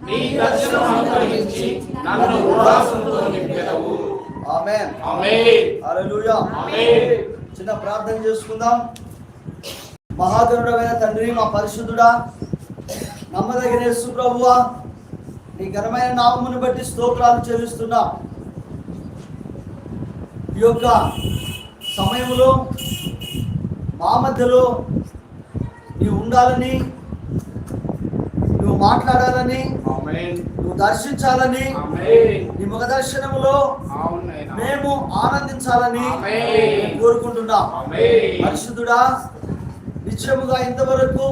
నీ దర్శనం అనుగ్రహించి నన్ను ఉల్లాసంతో నింపెదవు. ఆమేన్. ఆమేన్. హల్లెలూయా. ఆమేన్. చిన్న ప్రార్థన చేసుకుందాం. మహాగణుడైన తండ్రి, మా పరిశుద్ధుడా, నమ్మదగిన యేసు ప్రభువా, నీ ఘనమైన నామమును బట్టి స్తోత్రాలు చెల్లిస్తున్నాం. ఈ యొక్క సమయంలో మా మధ్యలో నీవు ఉండాలని, నువ్వు మాట్లాడాలని, నువ్వు దర్శించాలని, నీ ముఖ దర్శనములో మేము ఆనందించాలని కోరుకుంటున్నాం. పరిశుద్ధుడా, నిత్యముగా ఇంతవరకు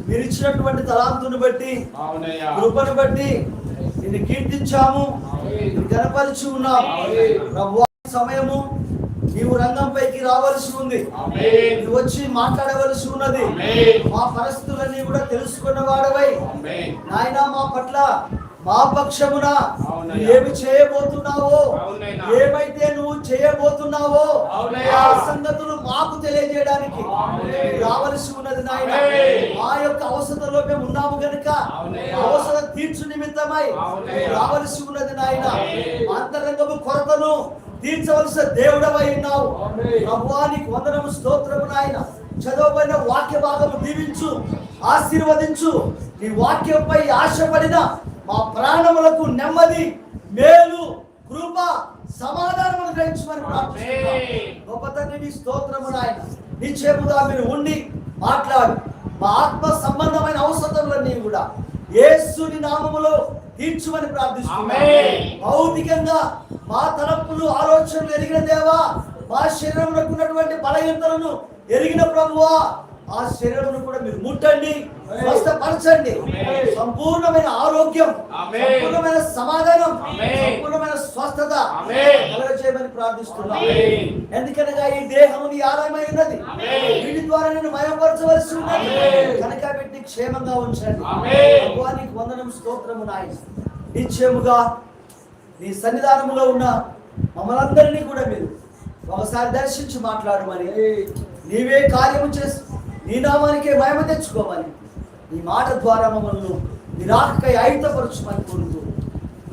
మీరు ఇచ్చినటువంటి తలాంతును బట్టి, కృపను బట్టి నిన్ను కీర్తించాము, గణపరిచి ఉన్నాం. ప్రభువా, సమయము నీవు రంగంపైకి రావలసి ఉంది. నువ్వు వచ్చి మాట్లాడవలసి ఉన్నది. మా పరిస్థితులన్నీ కూడా తెలుసుకున్న వాడవై నాయనా, మా పట్ల, మా పక్షమున ఏమి చేయబోతున్నావో, ఏమైతే నువ్వు చేయబోతున్నావో ఆ సంగతులు మాకు తెలియజేయడానికి రావలసి ఉన్నది నాయన. మా యొక్క అవసరంలో మేము ఉన్నాము గనుక అవసరం తీర్చు నిమిత్తమై రావలసి ఉన్నది నాయన. అంతరంగము కొరతను తీర్చవలసిన దేవుడవై ఉన్నావు. ప్రభువా, నీకు వందనము, స్తోత్రము నాయన. చదవబడిన వాక్య భాగము దీవించు, ఆశీర్వదించు. నీ వాక్యంపై ఆశపడిన మా ప్రాణములకు నెమ్మది, మేలు, కృప, సమాధానమును గ్రహించమని ప్రార్థిస్తున్నాం. గొప్ప తండ్రి, నీ స్తోత్రము నాయన. నీ చేపుగా మీరు ఉండి మాట్లాడు. మా ఆత్మ సంబంధమైన అవసరములన్నీ కూడా యేసుని నామములో తీర్చుమని ప్రార్థిస్తున్నాం. భౌతికంగా మా తలపులు, ఆలోచనలు ఎరిగిన దేవా, మా శరీరంలో ఉన్నటువంటి బలహీనతలను ఎరిగిన ప్రభువా, ఆ శరీరమును కూడా మీరు ముట్టండి, స్వస్థపరచండి. సంపూర్ణమైన ఆరోగ్యం, సంపూర్ణమైన సమాధానం, సంపూర్ణమైన స్వస్థత కలగజేయమని ప్రార్థిస్తున్నాం. ఎందుకనగా ఈ దేహము నీ ఆలయమై ఉన్నది. వీటి ద్వారా నేను మయపరచవలసి ఉన్నది కనుక వీటిని క్షేమంగా ఉంచండి. భగవానికి వందనం, స్తోత్రము నాయన. నిశ్చయముగా నీ సన్నిధానములో ఉన్న మమ్మల్ందరినీ కూడా మీరు ఒకసారి దర్శించి మాట్లాడమని, నీవే కార్యము చేసి నీ నామానికే మహిమ తెచ్చుకోమని, ఈ మాట ద్వారా మమ్మల్ని నిరాకై ఆయుధపరచుమని కోరుతూ,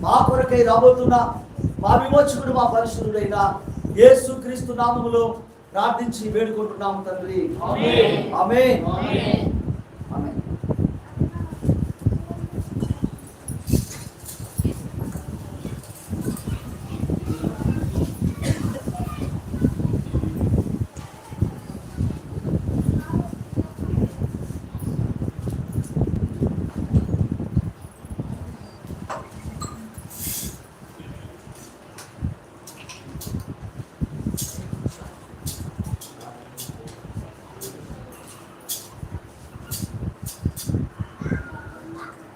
మా కొరకై రాబోతున్న మా విమోచకుడు, మా పరిశుద్ధుడైన యేసుక్రీస్తు నామములో ప్రార్థించి వేడుకుంటున్నాము తండ్రి. ఆమేన్. ఆమేన్.